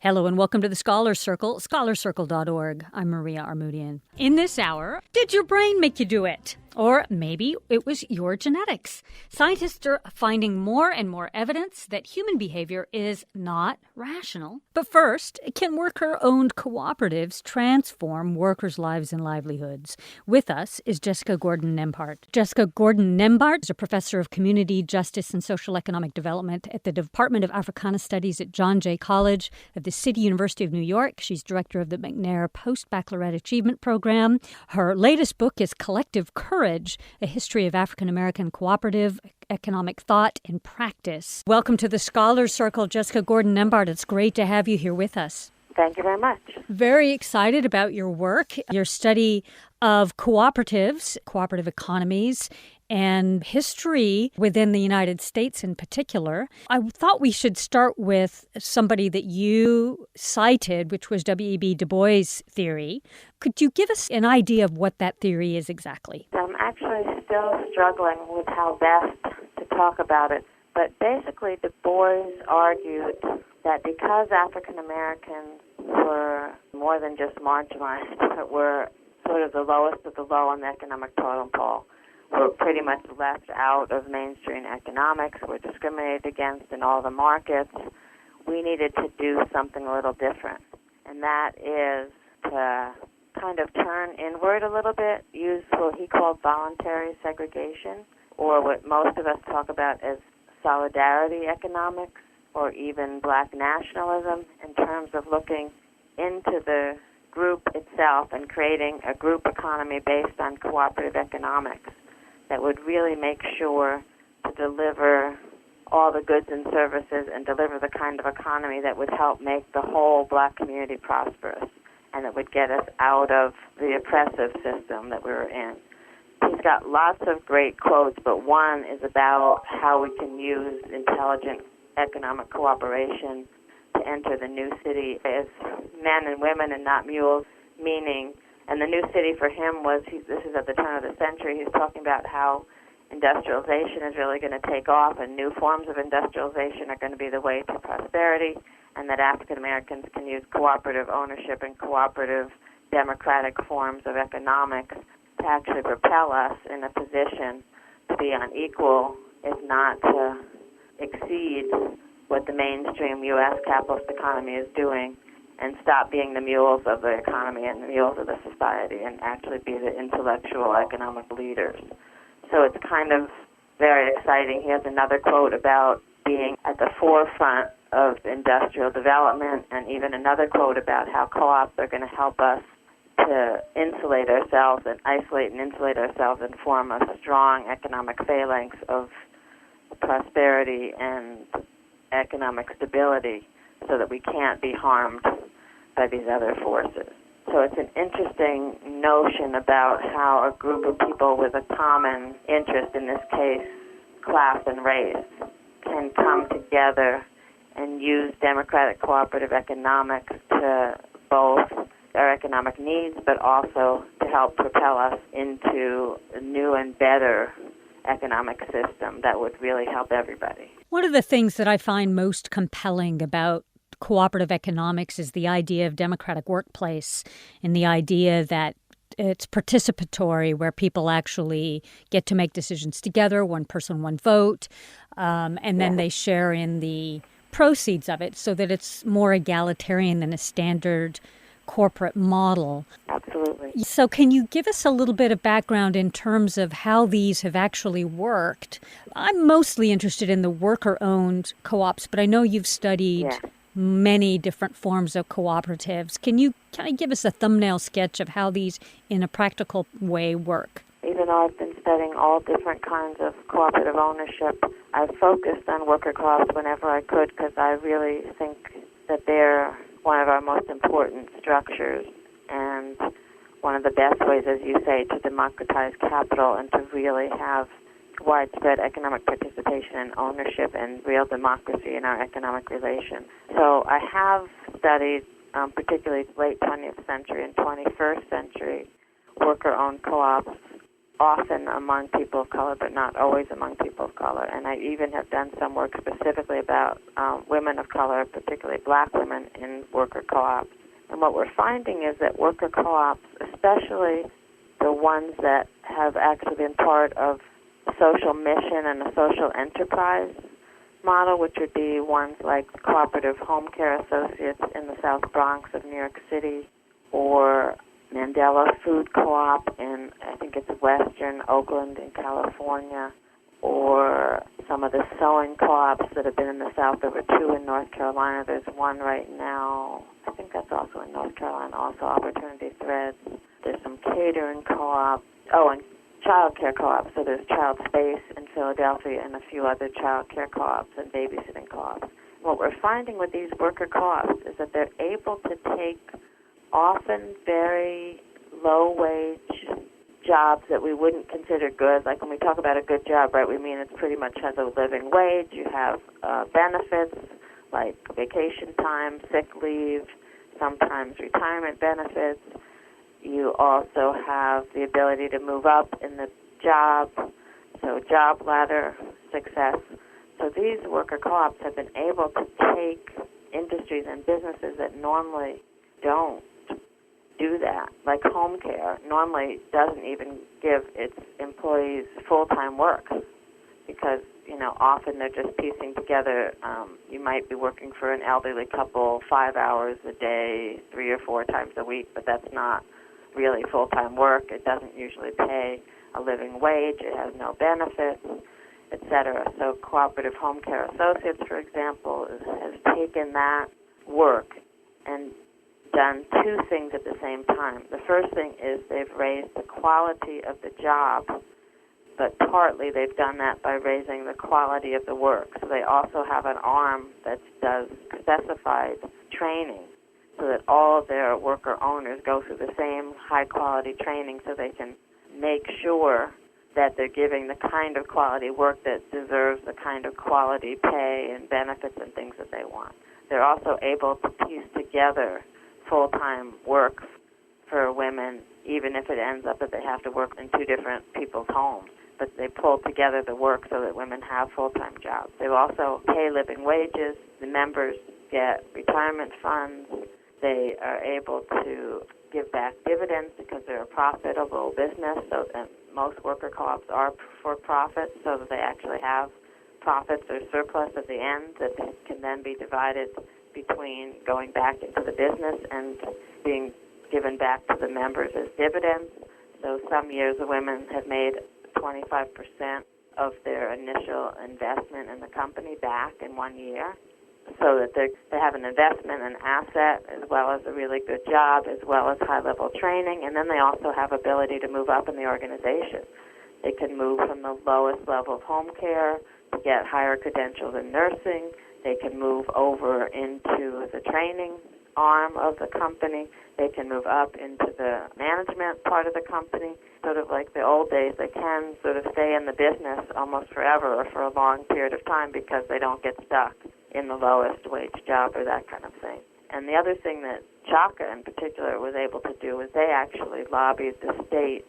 Hello and welcome to the Scholar Circle, scholarcircle.org. I'm Maria Armoudian. In this hour, did your brain make you do it? Or maybe it was your genetics. Scientists are finding more and more evidence that human behavior is not rational. But first, can worker-owned cooperatives transform workers' lives and livelihoods? With us is Jessica Gordon Nembhard. Jessica Gordon Nembhard is a professor of community justice and social economic development at the Department of Africana Studies at John Jay College of the City University of New York. She's director of the McNair Post-Baccalaureate Achievement Program. Her latest book is Collective Courage, A History of African American Cooperative Economic Thought and Practice. Welcome to the Scholars Circle, Jessica Gordon Nembhard. It's great to have you here with us. Thank you very much. Very excited about your work, your study of cooperatives, cooperative economies, and history within the United States in particular. I thought we should start with somebody that you cited, which was W.E.B. Du Bois' theory. Could you give us an idea of what that theory is exactly? I'm actually still struggling with how best to talk about it. But basically, Du Bois argued that because African Americans were more than just marginalized, but were sort of the lowest of the low on the economic totem pole, were pretty much left out of mainstream economics, were discriminated against in all the markets, we needed to do something a little different. And that is to kind of turn inward a little bit, use what he called voluntary segregation, or what most of us talk about as solidarity economics, or even black nationalism, in terms of looking into the group itself and creating a group economy based on cooperative economics that would really make sure to deliver all the goods and services and deliver the kind of economy that would help make the whole black community prosperous and that would get us out of the oppressive system that we were in. He's got lots of great quotes, but one is about how we can use intelligent economic cooperation to enter the new city as men and women and not mules, meaning, and the new city for him was, this is at the turn of the century, he's talking about how industrialization is really going to take off and new forms of industrialization are going to be the way to prosperity, and that African Americans can use cooperative ownership and cooperative democratic forms of economics to actually propel us in a position to be on equal, if not to exceed what the mainstream U.S. capitalist economy is doing, and stop being the mules of the economy and the mules of the society and actually be the intellectual economic leaders. So it's kind of very exciting. He has another quote about being at the forefront of industrial development, and even another quote about how co-ops are going to help us to insulate ourselves and isolate and insulate ourselves and form a strong economic phalanx of prosperity and economic stability so that we can't be harmed by these other forces. So it's an interesting notion about how a group of people with a common interest, in this case class and race, can come together and use democratic cooperative economics to both our economic needs, but also to help propel us into a new and better economic system that would really help everybody. One of the things that I find most compelling about cooperative economics is the idea of democratic workplace and the idea that it's participatory, where people actually get to make decisions together, one person, one vote, and then they share in the proceeds of it, so that it's more egalitarian than a standard corporate model. Absolutely. So can you give us a little bit of background in terms of how these have actually worked? I'm mostly interested in the worker-owned co-ops, but I know you've studied many different forms of cooperatives. Can you kind of give us a thumbnail sketch of how these, in a practical way, work? Even though I've been studying all different kinds of cooperative ownership, I've focused on worker co-ops whenever I could, because I really think that they're one of our most important structures and one of the best ways, as you say, to democratize capital and to really have widespread economic participation and ownership and real democracy in our economic relations. So I have studied, particularly late 20th century and 21st century worker-owned co-ops often among people of color, but not always among people of color. And I even have done some work specifically about women of color, particularly black women, in worker co-ops. And what we're finding is that worker co-ops, especially the ones that have actually been part of a social mission and a social enterprise model, which would be ones like Cooperative Home Care Associates in the South Bronx of New York City, or Mandela Food Co-op in, I think it's Western Oakland in California, or some of the sewing co-ops that have been in the South. There were two in North Carolina. There's one right now. I think that's also in North Carolina, also Opportunity Threads. There's some catering co-ops. Oh, and child care co-ops. So there's Child Space in Philadelphia and a few other child care co-ops and babysitting co-ops. What we're finding with these worker co-ops is that they're able to take often very low-wage jobs that we wouldn't consider good. Like when we talk about a good job, right, we mean it pretty much has a living wage. You have benefits like vacation time, sick leave, sometimes retirement benefits. You also have the ability to move up in the job, so job ladder success. So these worker co-ops have been able to take industries and businesses that normally don't do that, like home care normally doesn't even give its employees full-time work because, often they're just piecing together. You might be working for an elderly couple 5 hours a day, 3 or 4 times a week, but that's not really full-time work. It doesn't usually pay a living wage. It has no benefits, etc. So Cooperative Home Care Associates, for example, has taken that work and done two things at the same time. The first thing is they've raised the quality of the job, but partly they've done that by raising the quality of the work. So they also have an arm that does specified training so that all of their worker owners go through the same high-quality training so they can make sure that they're giving the kind of quality work that deserves the kind of quality pay and benefits and things that they want. They're also able to piece together full-time work for women, even if it ends up that they have to work in two different people's homes. But they pull together the work so that women have full-time jobs. They also pay living wages. The members get retirement funds. They are able to give back dividends because they're a profitable business. So that most worker co-ops are for profit, so that they actually have profits or surplus at the end that can then be divided between going back into the business and being given back to the members as dividends. So some years the women have made 25% of their initial investment in the company back in 1 year, so that they have an investment, an asset, as well as a really good job, as well as high-level training, and then they also have ability to move up in the organization. They can move from the lowest level of home care to get higher credentials in nursing. They can move over into the training arm of the company. They can move up into the management part of the company. Sort of like the old days, they can sort of stay in the business almost forever or for a long period of time because they don't get stuck in the lowest wage job or that kind of thing. And the other thing that Chaka in particular was able to do was they actually lobbied the state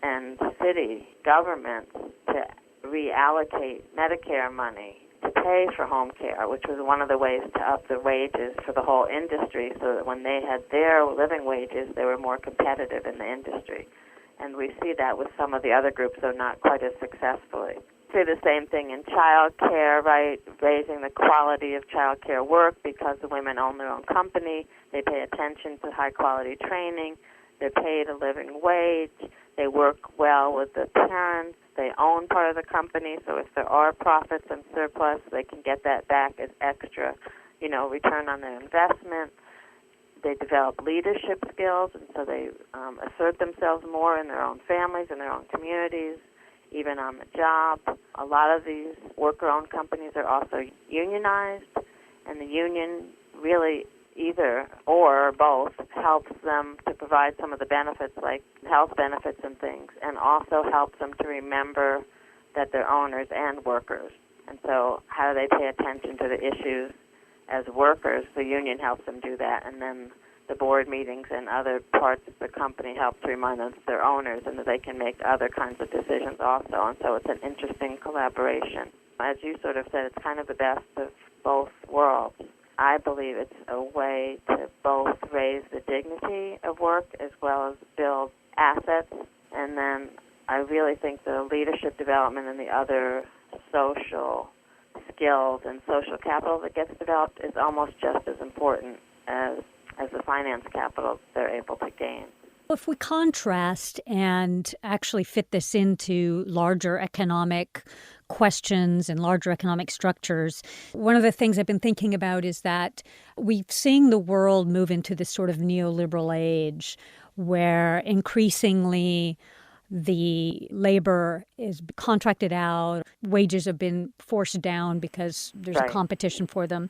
and city governments to reallocate Medicare money to pay for home care, which was one of the ways to up the wages for the whole industry so that when they had their living wages, they were more competitive in the industry. And we see that with some of the other groups, though not quite as successfully. See the same thing in child care, right? Raising the quality of child care work because the women own their own company. They pay attention to high-quality training. They're paid a living wage. They work well with the parents. They own part of the company, so if there are profits and surplus, they can get that back as extra, return on their investment. They develop leadership skills, and so they assert themselves more in their own families, in their own communities, even on the job. A lot of these worker-owned companies are also unionized, and the union really either or both helps them to provide some of the benefits like health benefits and things, and also helps them to remember that they're owners and workers. And so how do they pay attention to the issues as workers? The union helps them do that, and then the board meetings and other parts of the company help to remind them they're owners and that they can make other kinds of decisions also. And so it's an interesting collaboration. As you sort of said, it's kind of the best of both worlds. I believe it's a way to both raise the dignity of work as well as build assets. And then I really think the leadership development and the other social skills and social capital that gets developed is almost just as important as the finance capital they're able to gain. If we contrast and actually fit this into larger economic questions and larger economic structures, one of the things I've been thinking about is that we've seen the world move into this sort of neoliberal age where increasingly the labor is contracted out, wages have been forced down because there's a competition for them.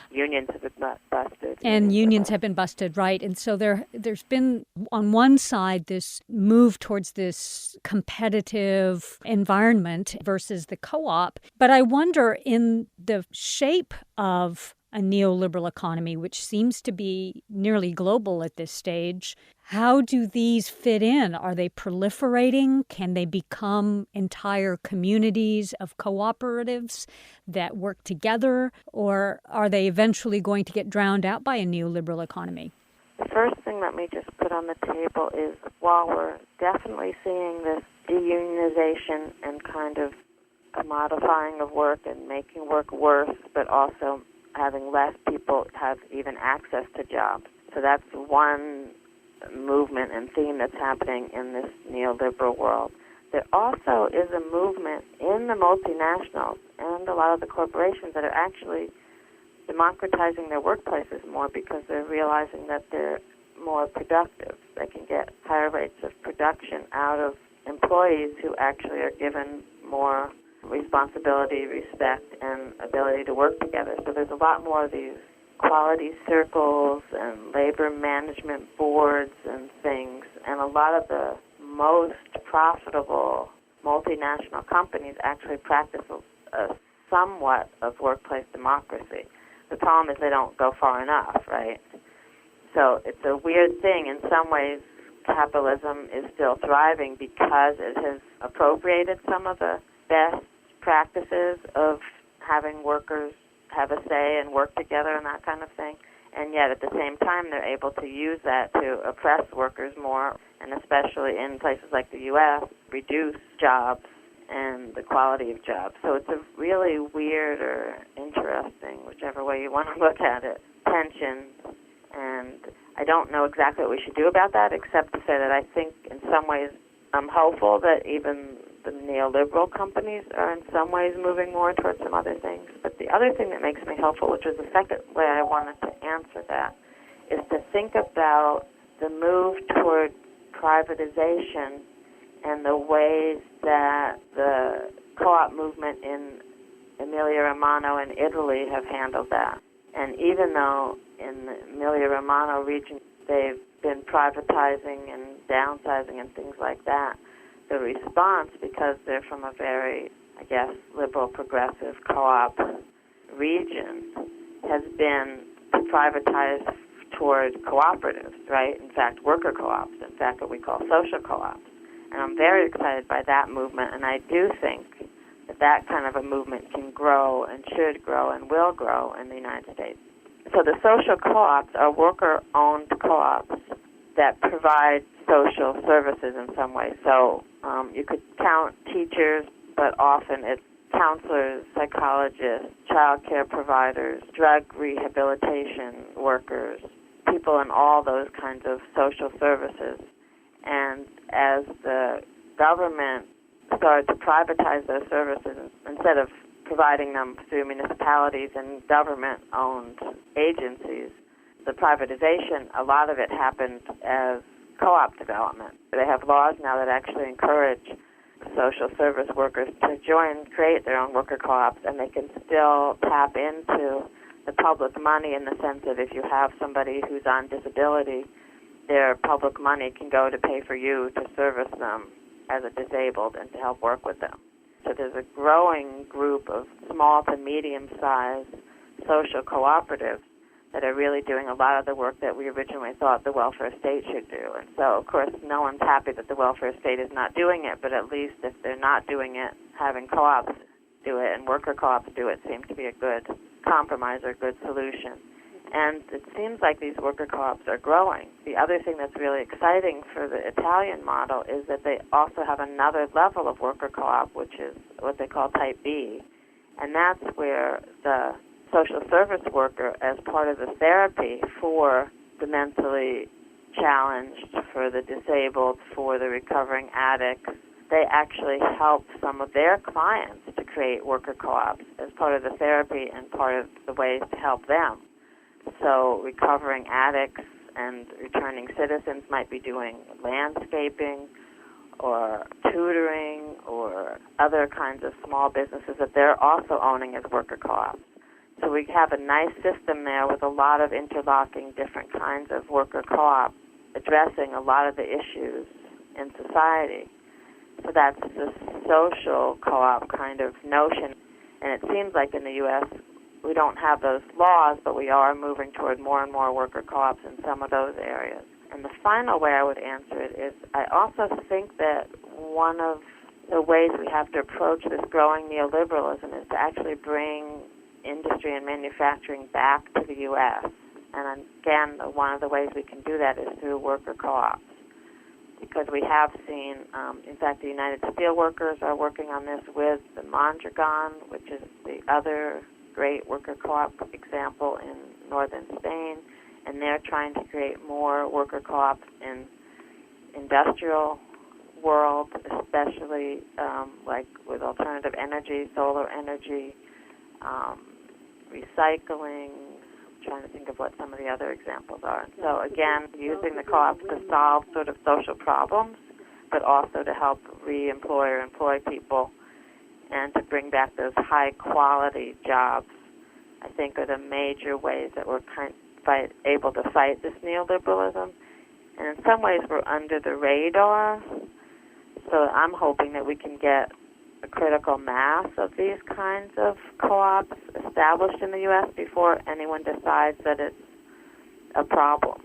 Unions have been busted. And unions have been busted, right. And so there's been, on one side, this move towards this competitive environment versus the co-op. But I wonder, in the shape of a neoliberal economy, which seems to be nearly global at this stage, how do these fit in? Are they proliferating? Can they become entire communities of cooperatives that work together? Or are they eventually going to get drowned out by a neoliberal economy? The first thing let me just put on the table is, while we're definitely seeing this deunionization and kind of commodifying of work and making work worse, but also having less people have even access to jobs. So that's one movement and theme that's happening in this neoliberal world. There also is a movement in the multinationals and a lot of the corporations that are actually democratizing their workplaces more because they're realizing that they're more productive. They can get higher rates of production out of employees who actually are given more responsibility, respect, and ability to work together. So there's a lot more of these quality circles and labor management boards and things, and a lot of the most profitable multinational companies actually practice a somewhat of workplace democracy. The problem is they don't go far enough, right? So it's a weird thing. In some ways, capitalism is still thriving because it has appropriated some of the best practices of having workers have a say and work together and that kind of thing. And yet at the same time, they're able to use that to oppress workers more, and especially in places like the U.S., reduce jobs and the quality of jobs. So it's a really weird or interesting, whichever way you want to look at it, tension. And I don't know exactly what we should do about that, except to say that I think in some ways I'm hopeful that even the neoliberal companies are in some ways moving more towards some other things. But the other thing that makes me hopeful, which was the second way I wanted to answer that, is to think about the move toward privatization and the ways that the co-op movement in Emilia-Romagna and Italy have handled that. And even though in the Emilia-Romagna region they've been privatizing and downsizing and things like that, the response, because they're from a very, I guess, liberal, progressive co-op region, has been to privatize toward cooperatives, right? In fact, worker co-ops, in fact, what we call social co-ops. And I'm very excited by that movement, and I do think that that kind of a movement can grow and should grow and will grow in the United States. So the social co-ops are worker-owned co-ops that provide social services in some way. So you could count teachers, but often it's counselors, psychologists, child care providers, drug rehabilitation workers, people in all those kinds of social services. And as the government started to privatize those services, instead of providing them through municipalities and government-owned agencies, the privatization, a lot of it happened as co-op development. They have laws now that actually encourage social service workers to create their own worker co-ops, and they can still tap into the public money in the sense that if you have somebody who's on disability, their public money can go to pay for you to service them as a disabled and to help work with them. So there's a growing group of small to medium-sized social cooperatives that are really doing a lot of the work that we originally thought the welfare state should do. And so, of course, no one's happy that the welfare state is not doing it, but at least if they're not doing it, having co-ops do it and worker co-ops do it seems to be a good compromise or a good solution. And it seems like these worker co-ops are growing. The other thing that's really exciting for the Italian model is that they also have another level of worker co-op, which is what they call Type B. And that's where the social service worker, as part of the therapy for the mentally challenged, for the disabled, for the recovering addicts, they actually help some of their clients to create worker co-ops as part of the therapy and part of the ways to help them. So recovering addicts and returning citizens might be doing landscaping or tutoring or other kinds of small businesses that they're also owning as worker co-ops. So we have a nice system there with a lot of interlocking different kinds of worker co-op addressing a lot of the issues in society. So that's the social co-op kind of notion. And it seems like in the U.S. we don't have those laws, but we are moving toward more and more worker co-ops in some of those areas. And the final way I would answer it is I also think that one of the ways we have to approach this growing neoliberalism is to actually bring industry and manufacturing back to the U.S. And again, one of the ways we can do that is through worker co-ops. Because we have seen, in fact, the United Steelworkers are working on this with the Mondragon, which is the other great worker co-op example in northern Spain, and they're trying to create more worker co-ops in industrial world, especially like with alternative energy, solar energy, recycling. I'm trying to think of what some of the other examples are. So again, using the co-ops to solve sort of social problems, but also to help re-employ or employ people and to bring back those high-quality jobs, I think are the major ways that we're able to fight this neoliberalism. And in some ways we're under the radar. So I'm hoping that we can get a critical mass of these kinds of co-ops established in the U.S. before anyone decides that it's a problem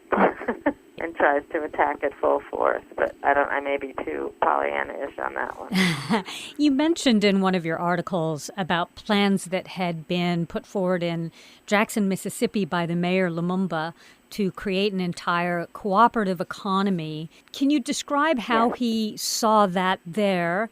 and tries to attack it full force. But I may be too Pollyanna-ish on that one. You mentioned in one of your articles about plans that had been put forward in Jackson, Mississippi by the mayor Lumumba to create an entire cooperative economy. Can you describe how he saw that there?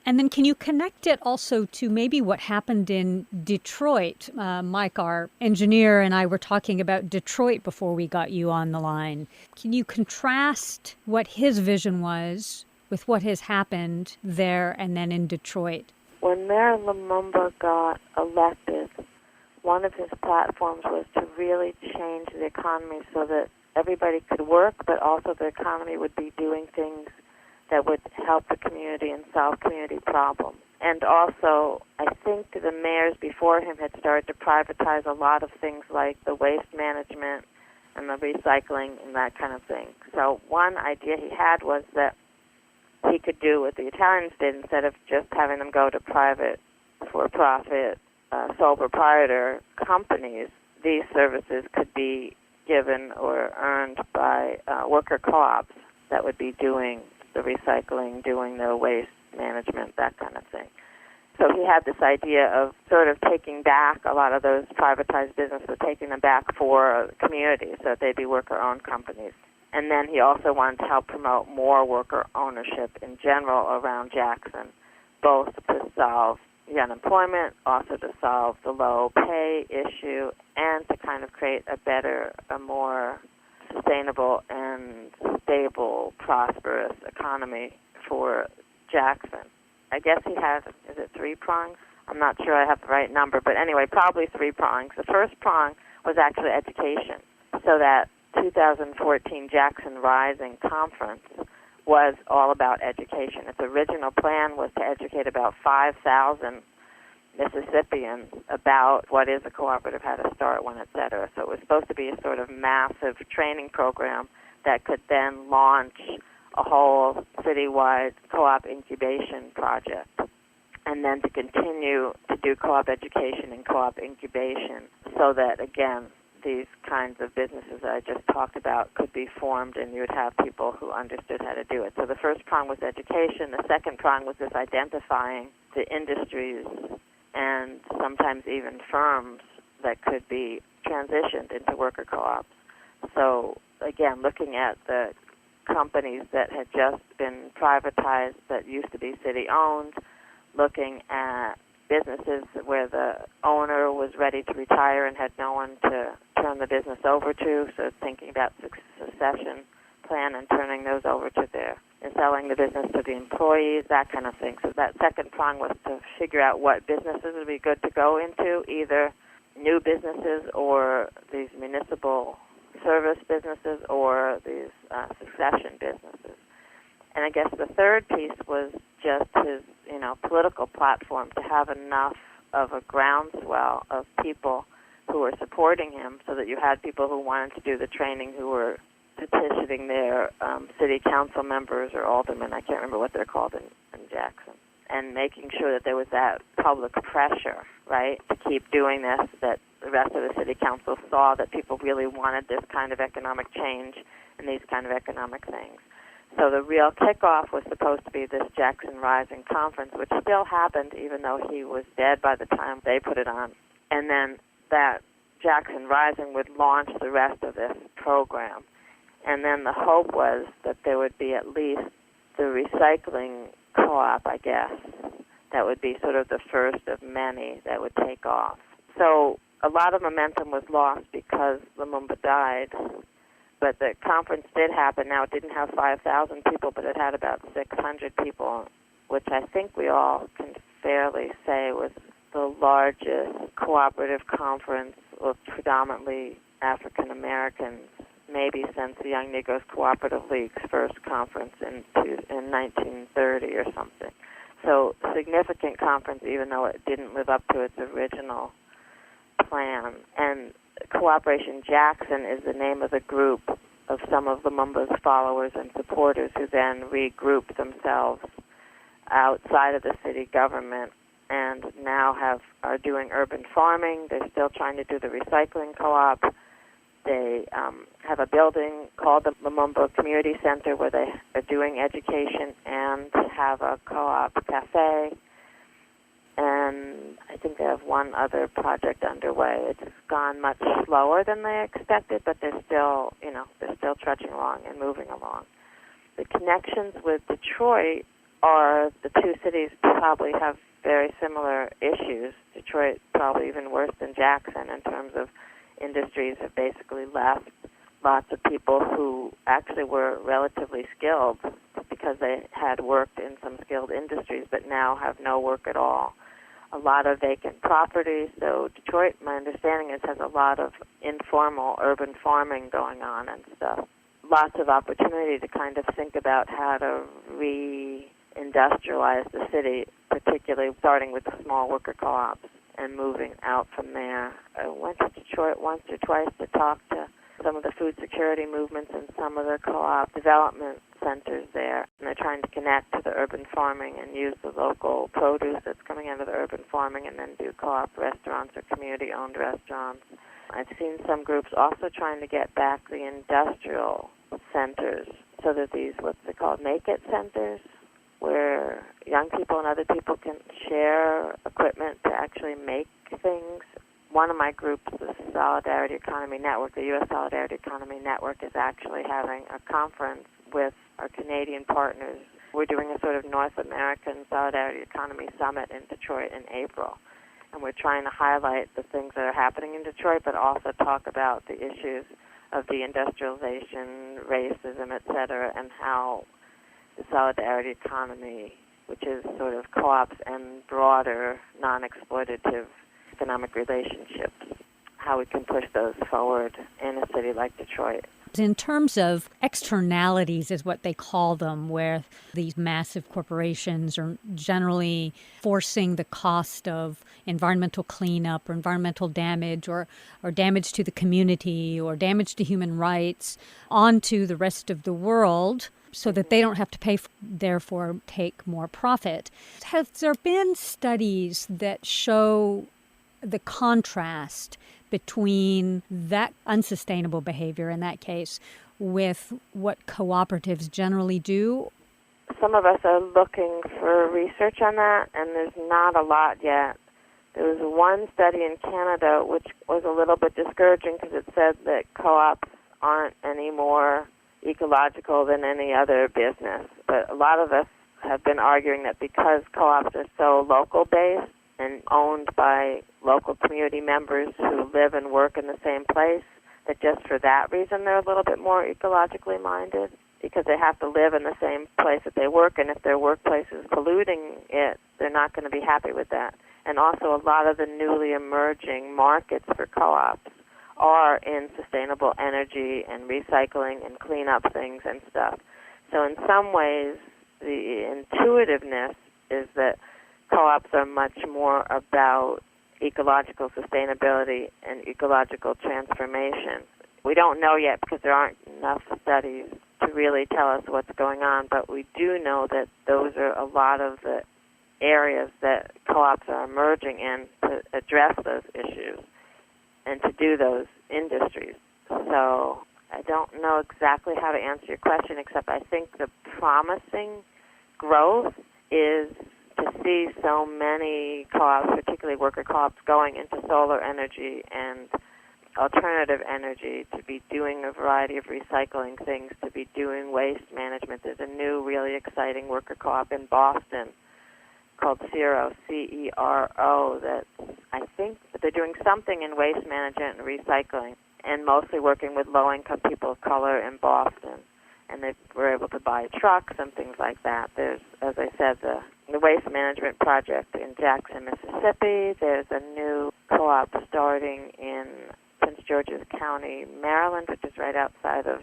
And then can you connect it also to maybe what happened in Detroit? Mike, our engineer, and I were talking about Detroit before we got you on the line. Can you contrast what his vision was with what has happened there and then in Detroit? When Mayor Lumumba got elected, one of his platforms was to really change the economy so that everybody could work, but also the economy would be doing things that would help the community and solve community problems. And also, I think the mayors before him had started to privatize a lot of things like the waste management and the recycling and that kind of thing. So one idea he had was that he could do what the Italians did, instead of just having them go to private, for-profit, sole proprietor companies, these services could be given or earned by worker co-ops that would be doing the recycling, doing the waste management, that kind of thing. So he had this idea of sort of taking back a lot of those privatized businesses, taking them back for communities so that they'd be worker-owned companies. And then he also wanted to help promote more worker ownership in general around Jackson, both to solve the unemployment, also to solve the low pay issue, and to kind of create a better, a more sustainable and stable, prosperous economy for Jackson. I guess he has, is it 3 prongs? I'm not sure I have the right number, but anyway, probably 3 prongs. The first prong was actually education. So that 2014 Jackson Rising Conference was all about education. Its original plan was to educate about 5,000 Mississippians about what is a cooperative, how to start one, et cetera. So it was supposed to be a sort of massive training program that could then launch a whole citywide co-op incubation project, and then to continue to do co-op education and co-op incubation so that, again, these kinds of businesses that I just talked about could be formed, and you would have people who understood how to do it. So the first prong was education. The second prong was this identifying the industries and sometimes even firms that could be transitioned into worker co-ops. So again, looking at the companies that had just been privatized that used to be city-owned, looking at businesses where the owner was ready to retire and had no one to turn the business over to, so thinking about succession plan and turning those over to and selling the business to the employees, that kind of thing. So that second prong was to figure out what businesses would be good to go into, either new businesses or these municipal service businesses or these succession businesses. And I guess the third piece was just his, political platform, to have enough of a groundswell of people who were supporting him, so that you had people who wanted to do the training who were petitioning their city council members or aldermen, I can't remember what they're called in Jackson, and making sure that there was that public pressure, right, to keep doing this, that the rest of the city council saw that people really wanted this kind of economic change and these kind of economic things. So the real kickoff was supposed to be this Jackson Rising conference, which still happened even though he was dead by the time they put it on. And then that Jackson Rising would launch the rest of this program. And then the hope was that there would be at least the recycling co-op, I guess, that would be sort of the first of many that would take off. So a lot of momentum was lost because Lumumba died. But the conference did happen. Now, it didn't have 5,000 people, but it had about 600 people, which I think we all can fairly say was the largest cooperative conference of predominantly African Americans, maybe since the Young Negroes Cooperative League's first conference in 1930 or something. So, significant conference, even though it didn't live up to its original plan. And Cooperation Jackson is the name of the group of some of Lumumba's followers and supporters who then regrouped themselves outside of the city government and now are doing urban farming. They're still trying to do the recycling co-op. They have a building called the Lumumba Community Center where they are doing education and have a co-op cafe. And I think they have one other project underway. It's gone much slower than they expected, but they're still trudging along and moving along. The connections with Detroit are the two cities probably have very similar issues. Detroit probably even worse than Jackson in terms of industries have basically left. Lots of people who actually were relatively skilled because they had worked in some skilled industries but now have no work at all. A lot of vacant properties. So Detroit, my understanding is, has a lot of informal urban farming going on and stuff. Lots of opportunity to kind of think about how to re-industrialize the city, particularly starting with the small worker co-ops and moving out from there. I went to Detroit once or twice to talk to some of the food security movements and some of the co-op development centers there. And they're trying to connect to the urban farming and use the local produce that's coming out of the urban farming and then do co-op restaurants or community-owned restaurants. I've seen some groups also trying to get back the industrial centers so that these, what's it called, make-it centers, where young people and other people can share equipment to actually make things. One of my groups, the Solidarity Economy Network, the U.S. Solidarity Economy Network, is actually having a conference with our Canadian partners. We're doing a sort of North American Solidarity Economy Summit in Detroit in April. And we're trying to highlight the things that are happening in Detroit, but also talk about the issues of deindustrialization, racism, et cetera, and how the solidarity economy, which is sort of co-ops and broader non-exploitative economic relationships, how we can push those forward in a city like Detroit. In terms of externalities is what they call them, where these massive corporations are generally forcing the cost of environmental cleanup or environmental damage or damage to the community or damage to human rights onto the rest of the world so that they don't have to pay, therefore take more profit. Have there been studies that show the contrast between that unsustainable behavior in that case with what cooperatives generally do? Some of us are looking for research on that, and there's not a lot yet. There was one study in Canada which was a little bit discouraging because it said that co-ops aren't any more ecological than any other business. But a lot of us have been arguing that because co-ops are so local-based and owned by local community members who live and work in the same place, that just for that reason they're a little bit more ecologically minded, because they have to live in the same place that they work, and if their workplace is polluting it, they're not going to be happy with that. And also a lot of the newly emerging markets for co-ops are in sustainable energy and recycling and clean up things and stuff. So in some ways, the intuitiveness is that co-ops are much more about ecological sustainability and ecological transformation. We don't know yet because there aren't enough studies to really tell us what's going on, but we do know that those are a lot of the areas that co-ops are emerging in to address those issues and to do those industries. So I don't know exactly how to answer your question, except I think the promising growth is to see so many co-ops, particularly worker co-ops, going into solar energy and alternative energy, to be doing a variety of recycling things, to be doing waste management. There's a new really exciting worker co-op in Boston called CERO, C-E-R-O, that I think that they're doing something in waste management and recycling, and mostly working with low-income people of color in Boston. And they were able to buy trucks and things like that. There's, as I said, the waste management project in Jackson, Mississippi. There's a new co-op starting in Prince George's County, Maryland, which is right outside of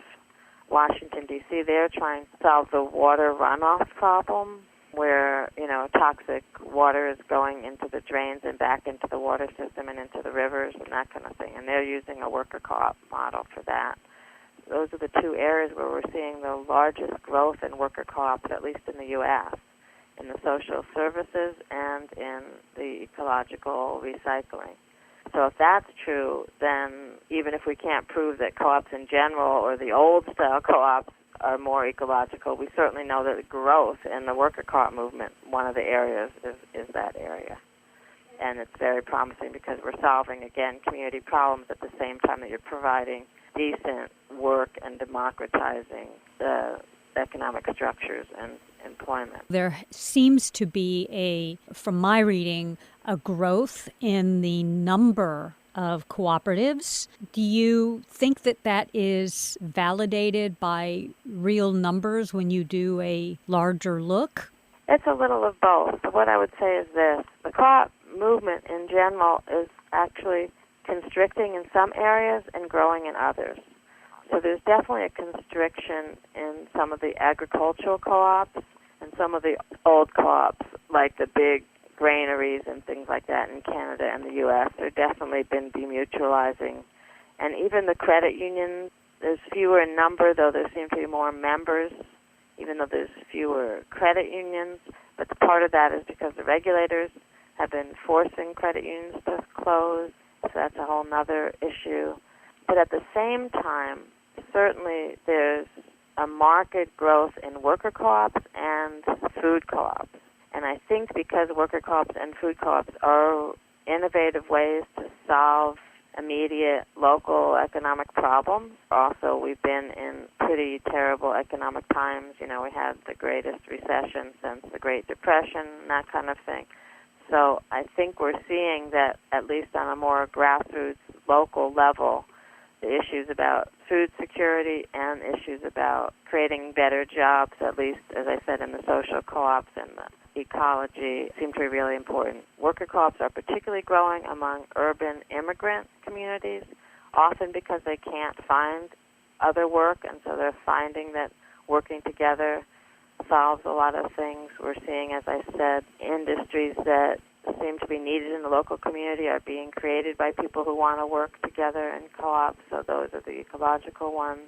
Washington, D.C. They're trying to solve the water runoff problem, where, toxic water is going into the drains and back into the water system and into the rivers and that kind of thing. And they're using a worker co-op model for that. Those are the two areas where we're seeing the largest growth in worker co-ops, at least in the U.S., in the social services and in the ecological recycling. So if that's true, then even if we can't prove that co-ops in general or the old-style co-ops are more ecological, we certainly know that the growth in the worker co-op movement, one of the areas is that area. And it's very promising because we're solving, again, community problems at the same time that you're providing decent work and democratizing the economic structures and employment. There seems to be from my reading, a growth in the number of cooperatives. Do you think that is validated by real numbers when you do a larger look? It's a little of both. What I would say is this. The co-op movement in general is actually constricting in some areas and growing in others. So there's definitely a constriction in some of the agricultural co-ops and some of the old co-ops, like the big granaries and things like that in Canada and the U.S. They've definitely been demutualizing. And even the credit unions, there's fewer in number, though there seem to be more members, even though there's fewer credit unions. But part of that is because the regulators have been forcing credit unions to close, so that's a whole other issue. But at the same time, certainly there's a market growth in worker co-ops and food co-ops. And I think because worker co-ops and food co-ops are innovative ways to solve immediate local economic problems. Also, we've been in pretty terrible economic times. We had the greatest recession since the Great Depression, that kind of thing. So I think we're seeing that, at least on a more grassroots, local level, the issues about food security and issues about creating better jobs, at least, as I said, in the social co-ops and the ecology, seem to be really important. Worker co-ops are particularly growing among urban immigrant communities, often because they can't find other work, and so they're finding that working together solves a lot of things. We're seeing, as I said, industries that seem to be needed in the local community are being created by people who want to work together in co-ops, so those are the ecological ones.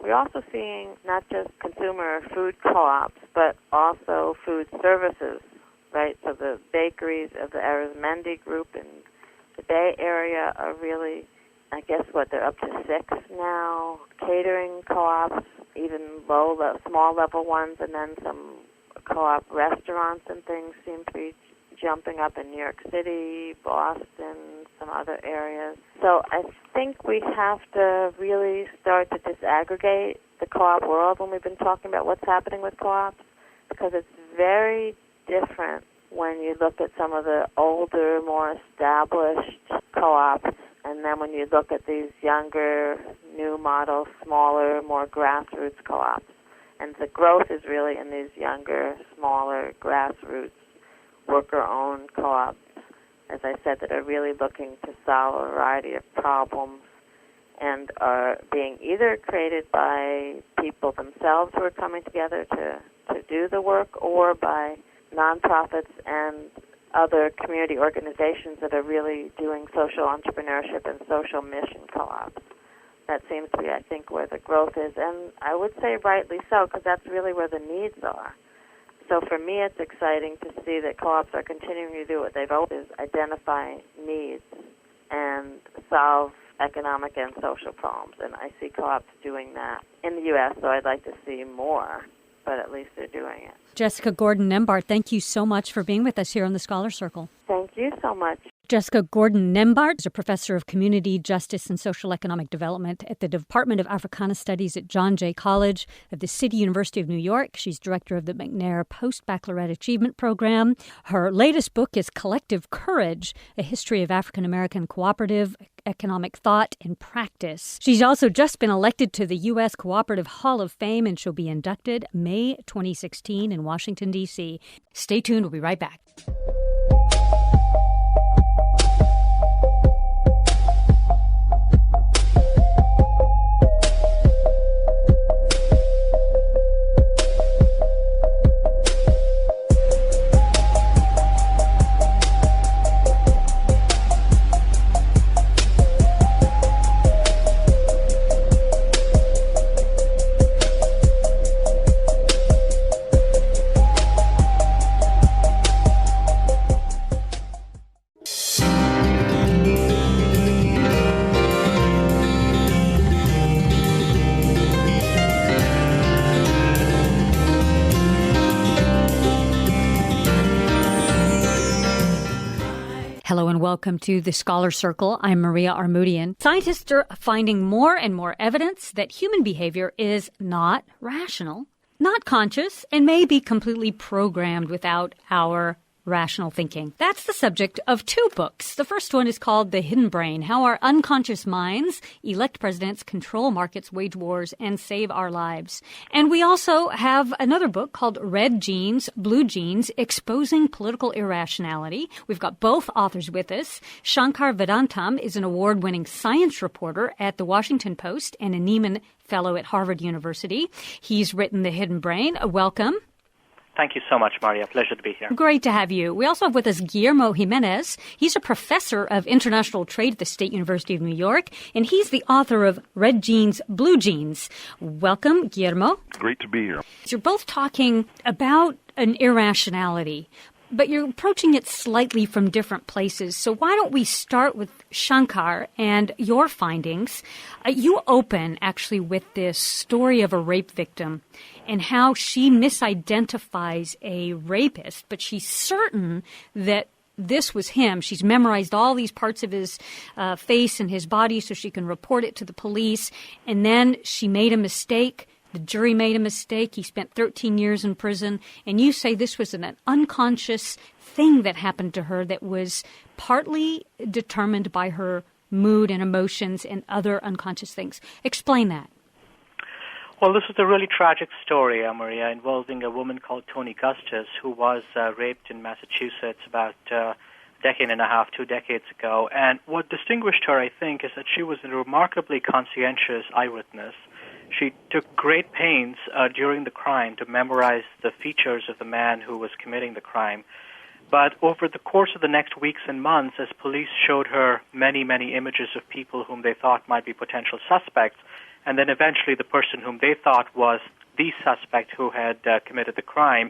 We're also seeing not just consumer food co-ops, but also food services, right? So the bakeries of the Arizmendi group in the Bay Area are really I guess they're up to 6 now, catering co-ops, even small level ones, and then some co-op restaurants and things seem to be jumping up in New York City, Boston, some other areas. So I think we have to really start to disaggregate the co-op world when we've been talking about what's happening with co-ops, because it's very different when you look at some of the older, more established co-ops, and then when you look at these younger, new model, smaller, more grassroots co-ops. And the growth is really in these younger, smaller, grassroots, worker-owned co-ops, as I said, that are really looking to solve a variety of problems and are being either created by people themselves who are coming together to do the work, or by nonprofits and other community organizations that are really doing social entrepreneurship and social mission co-ops. That seems to be, I think, where the growth is, and I would say rightly so, because that's really where the needs are. So for me, it's exciting to see that co-ops are continuing to do what they've always identify needs and solve economic and social problems, and I see co-ops doing that in the U.S., so I'd like to see more, but at least they're doing it. Jessica Gordon Nembhard, thank you so much for being with us here on the Scholar Circle. Thank you so much. Jessica Gordon Nembhard is a professor of community justice and social economic development at the Department of Africana Studies at John Jay College of the City University of New York. She's director of the McNair Post-Baccalaureate Achievement Program. Her latest book is Collective Courage, A History of African American Cooperative Economic Thought and Practice. She's also just been elected to the U.S. Cooperative Hall of Fame, and she'll be inducted May 2016 in Washington, D.C. Stay tuned. We'll be right back. Hello and welcome to the Scholar Circle. I'm Maria Armoudian. Scientists are finding more and more evidence that human behavior is not rational, not conscious, and may be completely programmed without our rational thinking. That's the subject of 2 books. The first one is called The Hidden Brain: How Our Unconscious Minds Elect Presidents, Control Markets, Wage Wars, and Save Our Lives. And we also have another book called Red Genes, Blue Genes, Exposing Political Irrationality. We've got both authors with us. Shankar Vedantam is an award-winning science reporter at The Washington Post and a Nieman Fellow at Harvard University. He's written The Hidden Brain. Welcome. Thank you so much, Maria. Pleasure to be here. Great to have you. We also have with us Guillermo Jimenez. He's a professor of international trade at the State University of New York, and he's the author of Red Genes, Blue Genes. Welcome, Guillermo. Great to be here. You're both talking about an irrationality, but you're approaching it slightly from different places. So why don't we start with Shankar and your findings? You open actually with this story of a rape victim and how she misidentifies a rapist, but she's certain that this was him. She's memorized all these parts of his face and his body so she can report it to the police. And then she made a mistake. The jury made a mistake. He spent 13 years in prison. And you say this was an unconscious thing that happened to her that was partly determined by her mood and emotions and other unconscious things. Explain that. Well, this is a really tragic story, Maria, involving a woman called Toni Gustis, who was raped in Massachusetts about a decade and a half, 2 decades ago. And what distinguished her, I think, is that she was a remarkably conscientious eyewitness. She took great pains during the crime to memorize the features of the man who was committing the crime. But over the course of the next weeks and months, as police showed her many, many images of people whom they thought might be potential suspects, and then eventually the person whom they thought was the suspect who had committed the crime,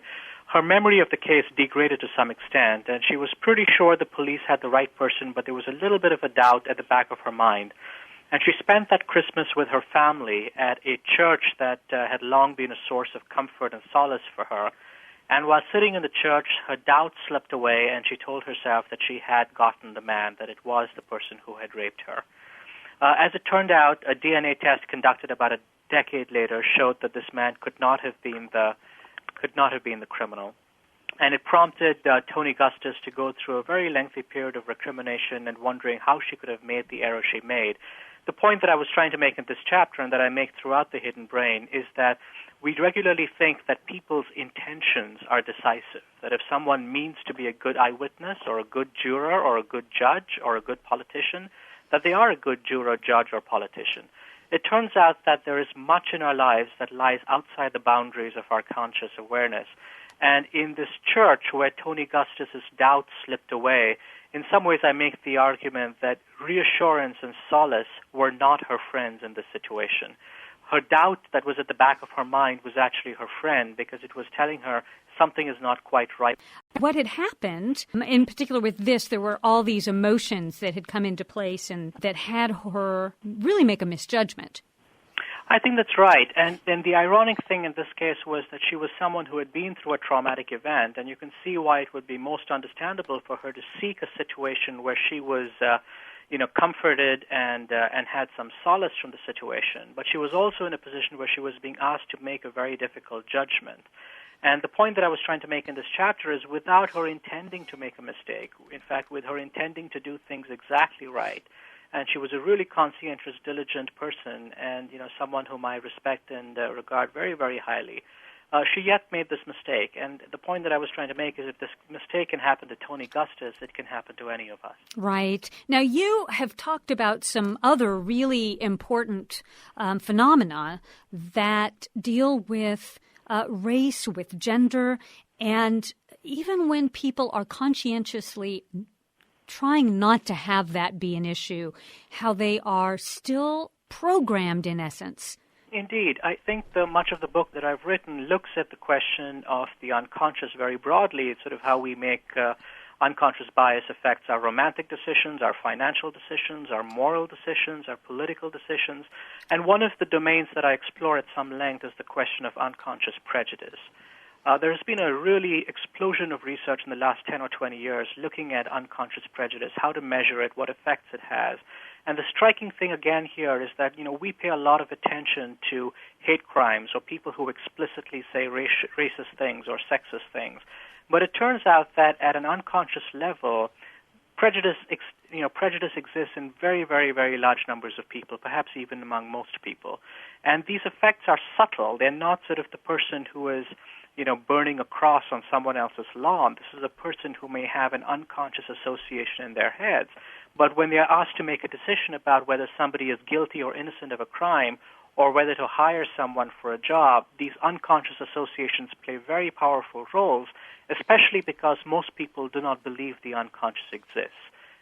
her memory of the case degraded to some extent, and she was pretty sure the police had the right person, but there was a little bit of a doubt at the back of her mind. And she spent that Christmas with her family at a church that had long been a source of comfort and solace for her. And while sitting in the church, her doubts slipped away, and she told herself that she had gotten the man, that it was the person who had raped her. As it turned out, a DNA test conducted about a decade later showed that this man could not have been the criminal. And it prompted Tony Gustus to go through a very lengthy period of recrimination and wondering how she could have made the error she made. The point that I was trying to make in this chapter and that I make throughout The Hidden Brain is that we regularly think that people's intentions are decisive, that if someone means to be a good eyewitness or a good juror or a good judge or a good politician, that they are a good juror, judge, or politician. It turns out that there is much in our lives that lies outside the boundaries of our conscious awareness. And in this church where Tony Gustus's doubts slipped away, in some ways I make the argument that reassurance and solace were not her friends in this situation. Her doubt that was at the back of her mind was actually her friend, because it was telling her something is not quite right. What had happened, in particular with this, there were all these emotions that had come into place and that had her really make a misjudgment. I think that's right. And the ironic thing in this case was that she was someone who had been through a traumatic event, and you can see why it would be most understandable for her to seek a situation where she was comforted and had some solace from the situation. But she was also in a position where she was being asked to make a very difficult judgment. And the point that I was trying to make in this chapter is without her intending to make a mistake, in fact, with her intending to do things exactly right, and she was a really conscientious, diligent person and, someone whom I respect and regard very, very highly, she yet made this mistake. And the point that I was trying to make is if this mistake can happen to Tony Gustus, it can happen to any of us. Right. Now, you have talked about some other really important phenomena that deal with race, with gender, and even when people are conscientiously trying not to have that be an issue, how they are still programmed in essence. Indeed. I think much of the book that I've written looks at the question of the unconscious very broadly. It's sort of how we make unconscious bias affects our romantic decisions, our financial decisions, our moral decisions, our political decisions. And one of the domains that I explore at some length is the question of unconscious prejudice. There's been a really explosion of research in the last 10 or 20 years looking at unconscious prejudice, how to measure it, what effects it has. And the striking thing again here is that, we pay a lot of attention to hate crimes or people who explicitly say racist things or sexist things. But it turns out that at an unconscious level, prejudice exists in very, very, very large numbers of people, perhaps even among most people. And these effects are subtle. They're not sort of the person who is burning a cross on someone else's lawn. This is a person who may have an unconscious association in their heads. But when they are asked to make a decision about whether somebody is guilty or innocent of a crime or whether to hire someone for a job, these unconscious associations play very powerful roles, especially because most people do not believe the unconscious exists.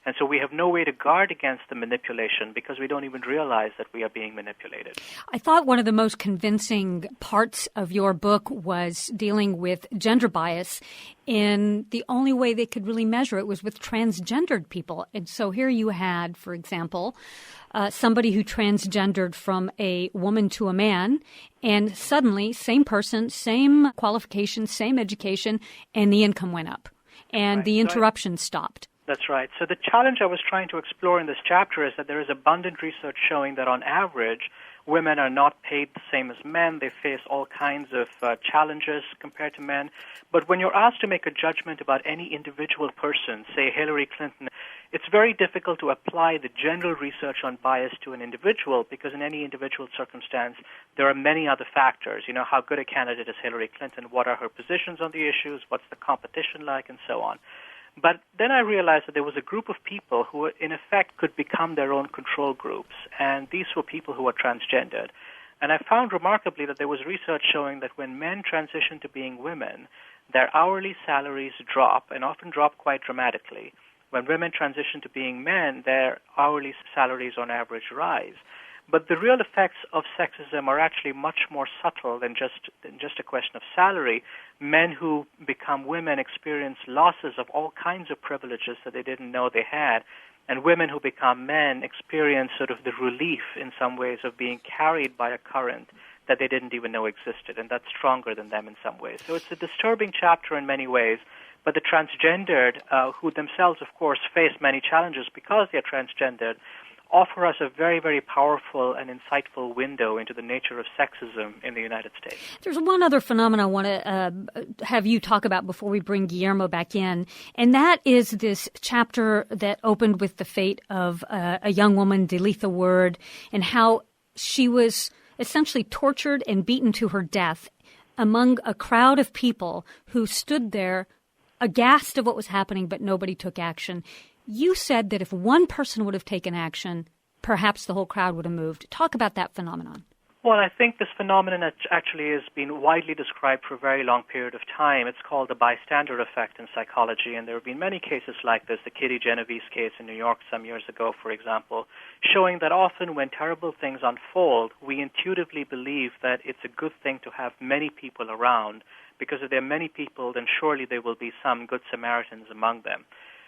And so we have no way to guard against the manipulation because we don't even realize that we are being manipulated. I thought one of the most convincing parts of your book was dealing with gender bias in the only way they could really measure it was with transgendered people. And so here you had, for example, somebody who transgendered from a woman to a man, and suddenly same person, same qualifications, same education, and the income went up, and the interruption stopped. That's right. So the challenge I was trying to explore in this chapter is that there is abundant research showing that on average, women are not paid the same as men. They face all kinds of challenges compared to men. But when you're asked to make a judgment about any individual person, say Hillary Clinton, it's very difficult to apply the general research on bias to an individual because in any individual circumstance, there are many other factors. How good a candidate is Hillary Clinton? What are her positions on the issues? What's the competition like? And so on. But then I realized that there was a group of people who, in effect, could become their own control groups, and these were people who were transgendered. And I found remarkably that there was research showing that when men transition to being women, their hourly salaries drop, and often drop quite dramatically. When women transition to being men, their hourly salaries on average rise. But the real effects of sexism are actually much more subtle than just a question of salary. Men who become women experience losses of all kinds of privileges that they didn't know they had. And women who become men experience sort of the relief in some ways of being carried by a current that they didn't even know existed, and that's stronger than them in some ways. So it's a disturbing chapter in many ways, but the transgendered, who themselves, of course, face many challenges because they're transgendered, offer us a very, very powerful and insightful window into the nature of sexism in the United States. There's one other phenomenon I want to have you talk about before we bring Guillermo back in, and that is this chapter that opened with the fate of a young woman, Delitha Word, and how she was essentially tortured and beaten to her death among a crowd of people who stood there aghast of what was happening, but nobody took action. You said that if one person would have taken action, perhaps the whole crowd would have moved. Talk about that phenomenon. Well, I think this phenomenon actually has been widely described for a very long period of time. It's called the bystander effect in psychology, and there have been many cases like this, the Kitty Genovese case in New York some years ago, for example, showing that often when terrible things unfold, we intuitively believe that it's a good thing to have many people around, because if there are many people, then surely there will be some good Samaritans among them.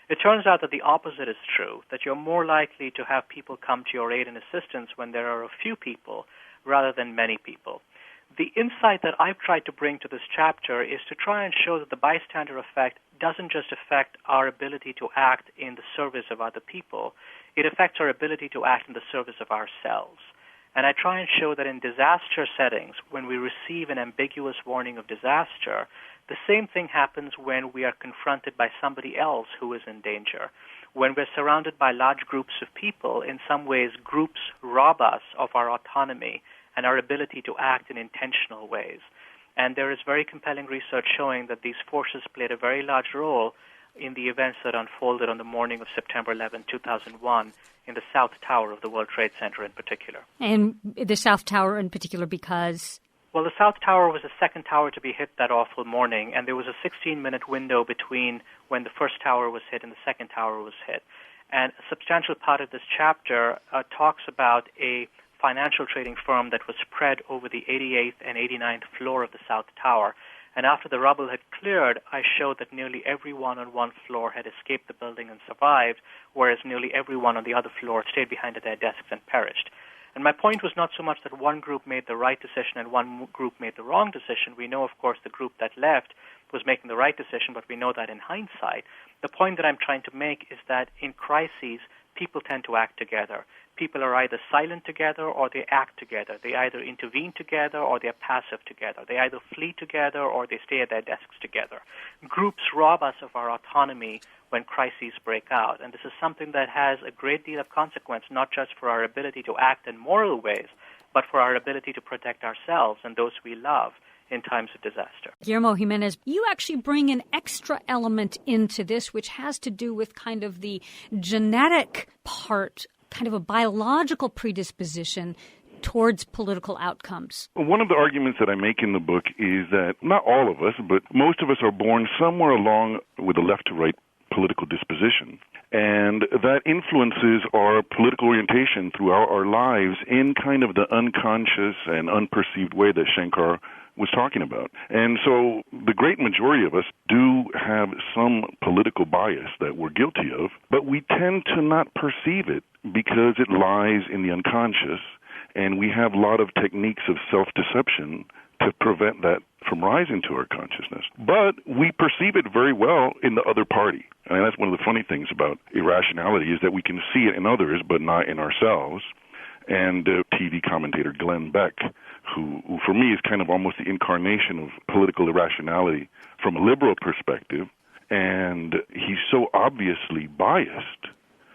It turns out that the opposite is true, that you're more likely to have people come to your aid and assistance when there are a few people rather than many people. The insight that I've tried to bring to this chapter is to try and show that the bystander effect doesn't just affect our ability to act in the service of other people, it affects our ability to act in the service of ourselves. And I try and show that in disaster settings, when we receive an ambiguous warning of disaster, the same thing happens when we are confronted by somebody else who is in danger. When we're surrounded by large groups of people, in some ways groups rob us of our autonomy and our ability to act in intentional ways. And there is very compelling research showing that these forces played a very large role in the events that unfolded on the morning of September 11, 2001, in the South Tower of the World Trade Center in particular. And the South Tower in particular because? Well, the South Tower was the second tower to be hit that awful morning, and there was a 16-minute window between when the first tower was hit and the second tower was hit. And a substantial part of this chapter talks about a financial trading firm that was spread over the 88th and 89th floor of the South Tower. And after the rubble had cleared, I showed that nearly everyone on one floor had escaped the building and survived, whereas nearly everyone on the other floor stayed behind at their desks and perished. And my point was not so much that one group made the right decision and one group made the wrong decision. We know, of course, the group that left was making the right decision, but we know that in hindsight. The point that I'm trying to make is that in crises, people tend to act together. People are either silent together or they act together. They either intervene together or they're passive together. They either flee together or they stay at their desks together. Groups rob us of our autonomy when crises break out. And this is something that has a great deal of consequence, not just for our ability to act in moral ways, but for our ability to protect ourselves and those we love in times of disaster. Guillermo Jimenez, you actually bring an extra element into this, which has to do with kind of the genetic part, kind of a biological predisposition towards political outcomes. One of the arguments that I make in the book is that not all of us, but most of us are born somewhere along with a left to right political disposition. And that influences our political orientation throughout our lives in kind of the unconscious and unperceived way that Shankar was talking about. And so the great majority of us do have some political bias that we're guilty of, but we tend to not perceive it because it lies in the unconscious, and we have a lot of techniques of self-deception to prevent that from rising to our consciousness. But we perceive it very well in the other party. And that's one of the funny things about irrationality is that we can see it in others but not in ourselves. And TV commentator Glenn Beck, who for me is kind of almost the incarnation of political irrationality from a liberal perspective, and he's so obviously biased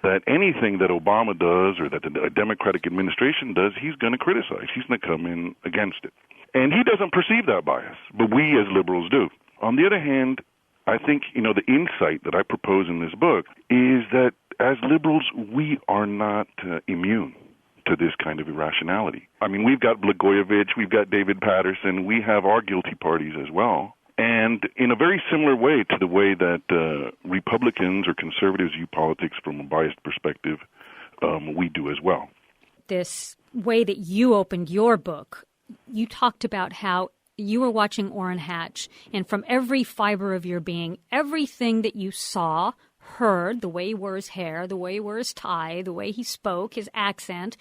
that anything that Obama does or that a Democratic administration does, he's going to criticize. He's going to come in against it. And he doesn't perceive that bias, but we as liberals do. On the other hand, I think, the insight that I propose in this book is that as liberals, we are not immune to this kind of irrationality. I mean, we've got Blagojevich, we've got David Patterson, we have our guilty parties as well. And in a very similar way to the way that Republicans or conservatives view politics from a biased perspective, we do as well. This way that you opened your book, you talked about how you were watching Orrin Hatch, and from every fiber of your being, everything that you saw, heard, the way he wore his hair, the way he wore his tie, the way he spoke, his accent,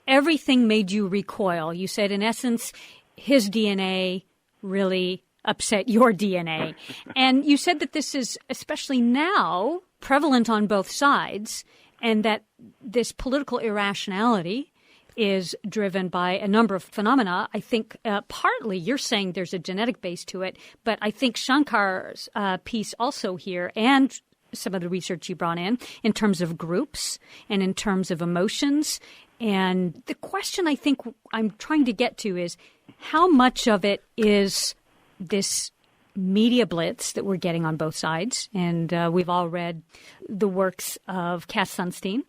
everything made you recoil. You said, in essence, his DNA really upset your DNA. And you said that this is, especially now, prevalent on both sides, and that this political irrationality is driven by a number of phenomena. I think partly you're saying there's a genetic base to it, but I think Shankar's piece also here, and some of the research you brought in terms of groups and in terms of emotions. And the question I think I'm trying to get to is how much of it is this media blitz that we're getting on both sides, and we've all read the works of Cass Sunstein,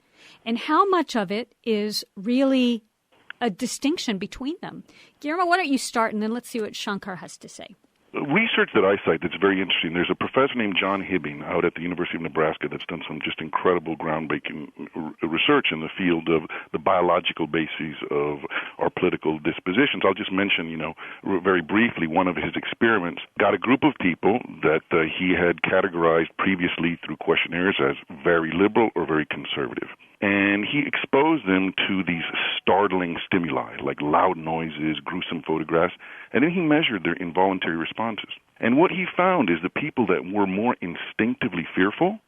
and how much of it is really a distinction between them. Guillermo, why don't you start, and then let's see what Shankar has to say. Research that I cite that's very interesting, there's a professor named John Hibbing out at the University of Nebraska that's done some just incredible groundbreaking research in the field of the biological bases of our political dispositions. I'll just mention, very briefly, one of his experiments got a group of people that he had categorized previously through questionnaires as very liberal or very conservative. And he exposed them to these startling stimuli, like loud noises, gruesome photographs, and then he measured their involuntary responses. And what he found is the people that were more instinctively fearful,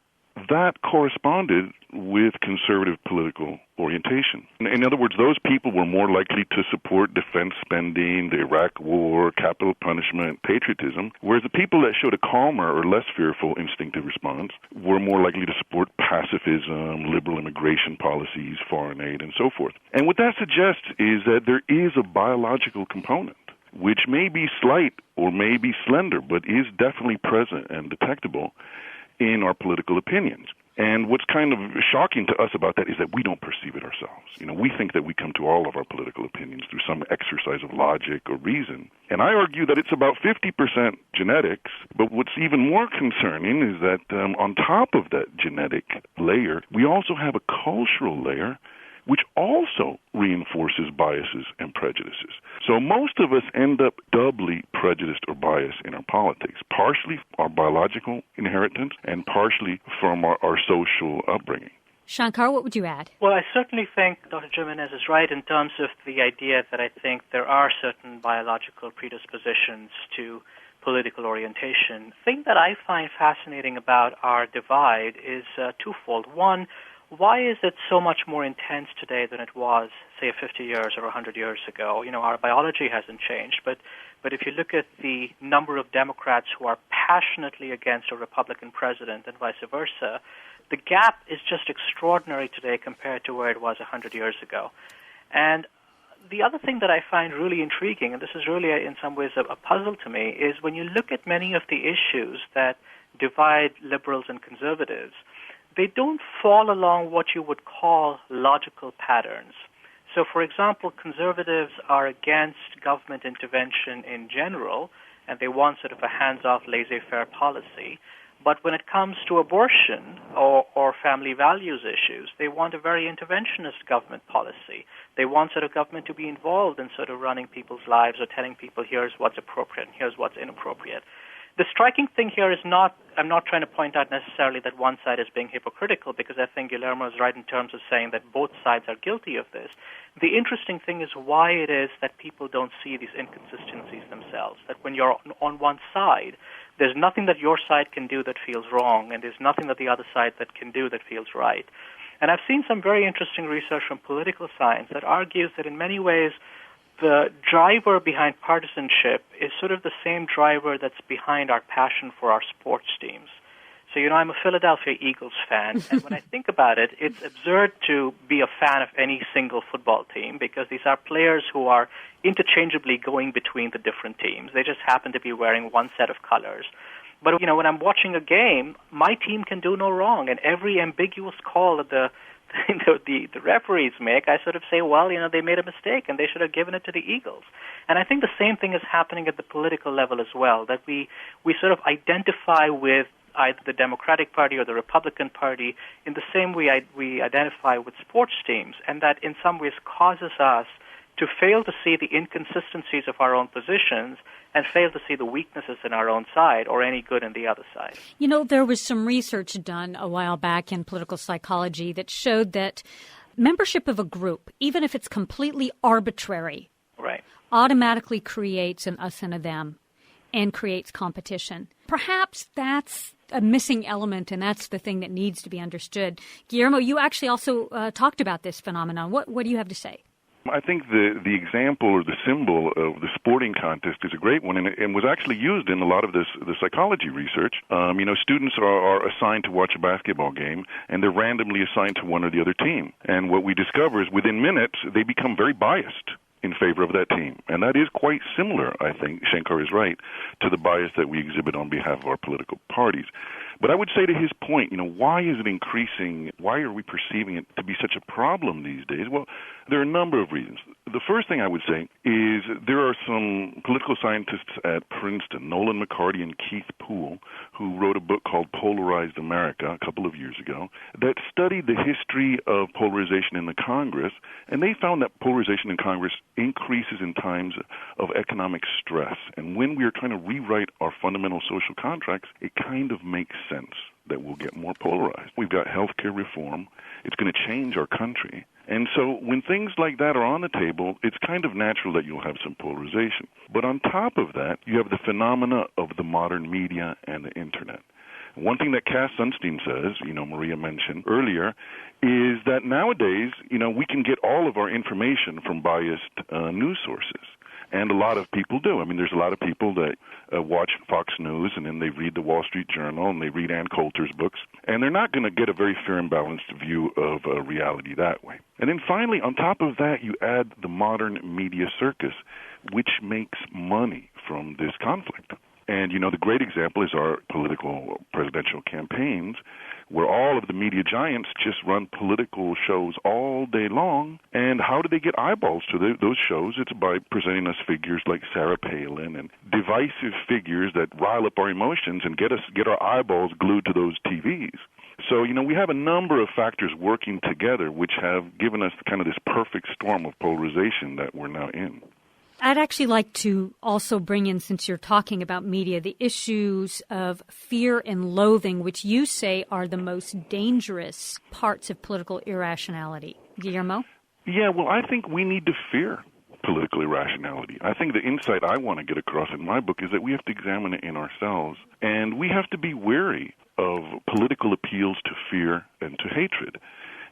that corresponded with conservative political orientation. In other words, those people were more likely to support defense spending, the Iraq War, capital punishment, patriotism, whereas the people that showed a calmer or less fearful instinctive response were more likely to support pacifism, liberal immigration policies, foreign aid, and so forth. And what that suggests is that there is a biological component, which may be slight or may be slender, but is definitely present and detectable in our political opinions. And what's kind of shocking to us about that is that we don't perceive it ourselves. We think that we come to all of our political opinions through some exercise of logic or reason. And I argue that it's about 50% genetics, but what's even more concerning is that on top of that genetic layer, we also have a cultural layer which also reinforces biases and prejudices. So most of us end up doubly prejudiced or biased in our politics, partially our biological inheritance and partially from our social upbringing. Shankar, what would you add? Well, I certainly think Dr. Jimenez is right in terms of the idea that I think there are certain biological predispositions to political orientation. The thing that I find fascinating about our divide is twofold. One, why is it so much more intense today than it was, say, 50 years or 100 years ago? Our biology hasn't changed, but if you look at the number of Democrats who are passionately against a Republican president and vice versa, the gap is just extraordinary today compared to where it was 100 years ago. And the other thing that I find really intriguing, and this is really in some ways a puzzle to me, is when you look at many of the issues that divide liberals and conservatives, they don't fall along what you would call logical patterns. So, for example, conservatives are against government intervention in general, and they want sort of a hands-off, laissez-faire policy. But when it comes to abortion or family values issues, they want a very interventionist government policy. They want sort of government to be involved in sort of running people's lives or telling people here's what's appropriate and here's what's inappropriate. The striking thing here is I'm not trying to point out necessarily that one side is being hypocritical, because I think Guillermo is right in terms of saying that both sides are guilty of this. The interesting thing is why it is that people don't see these inconsistencies themselves, that when you're on one side, there's nothing that your side can do that feels wrong, and there's nothing that the other side that can do that feels right. And I've seen some very interesting research from political science that argues that in many ways the driver behind partisanship is sort of the same driver that's behind our passion for our sports teams. So, I'm a Philadelphia Eagles fan, and when I think about it, it's absurd to be a fan of any single football team because these are players who are interchangeably going between the different teams. They just happen to be wearing one set of colors. But, when I'm watching a game, my team can do no wrong, and every ambiguous call that the referees make, I sort of say, well, they made a mistake and they should have given it to the Eagles. And I think the same thing is happening at the political level as well, that we sort of identify with either the Democratic Party or the Republican Party in the same way we identify with sports teams, and that in some ways causes us to fail to see the inconsistencies of our own positions and fail to see the weaknesses in our own side or any good in the other side. You know, there was some research done a while back in political psychology that showed that membership of a group, even if it's completely arbitrary, Right. automatically creates an us and a them and creates competition. Perhaps that's a missing element, and that's the thing that needs to be understood. Guillermo, you actually also talked about this phenomenon. What do you have to say? I think the example or the symbol of the sporting contest is a great one, and was actually used in a lot of the psychology research. Students are assigned to watch a basketball game, and they're randomly assigned to one or the other team. And what we discover is within minutes, they become very biased in favor of that team. And that is quite similar, I think, Shankar is right, to the bias that we exhibit on behalf of our political parties. But I would say to his point, why is it increasing? Why are we perceiving it to be such a problem these days? Well, there are a number of reasons. The first thing I would say is there are some political scientists at Princeton, Nolan McCarty and Keith Poole, who wrote a book called Polarized America a couple of years ago, that studied the history of polarization in the Congress, and they found that polarization in Congress increases in times of economic stress. And when we are trying to rewrite our fundamental social contracts, it kind of makes sense that we'll get more polarized. We've got healthcare reform. It's going to change our country. And so when things like that are on the table, it's kind of natural that you'll have some polarization. But on top of that, you have the phenomena of the modern media and the Internet. One thing that Cass Sunstein says, Maria mentioned earlier, is that nowadays, we can get all of our information from biased news sources. And a lot of people do. I mean, there's a lot of people that watch Fox News, and then they read the Wall Street Journal, and they read Ann Coulter's books, and they're not going to get a very fair and balanced view of reality that way. And then finally, on top of that, you add the modern media circus, which makes money from this conflict. And, the great example is our political presidential campaigns, where all of the media giants just run political shows all day long. And how do they get eyeballs to those shows? It's by presenting us figures like Sarah Palin and divisive figures that rile up our emotions and get our eyeballs glued to those TVs. So, we have a number of factors working together which have given us kind of this perfect storm of polarization that we're now in. I'd actually like to also bring in, since you're talking about media, the issues of fear and loathing, which you say are the most dangerous parts of political irrationality. Guillermo? Yeah, well, I think we need to fear political irrationality. I think the insight I want to get across in my book is that we have to examine it in ourselves, and we have to be wary of political appeals to fear and to hatred.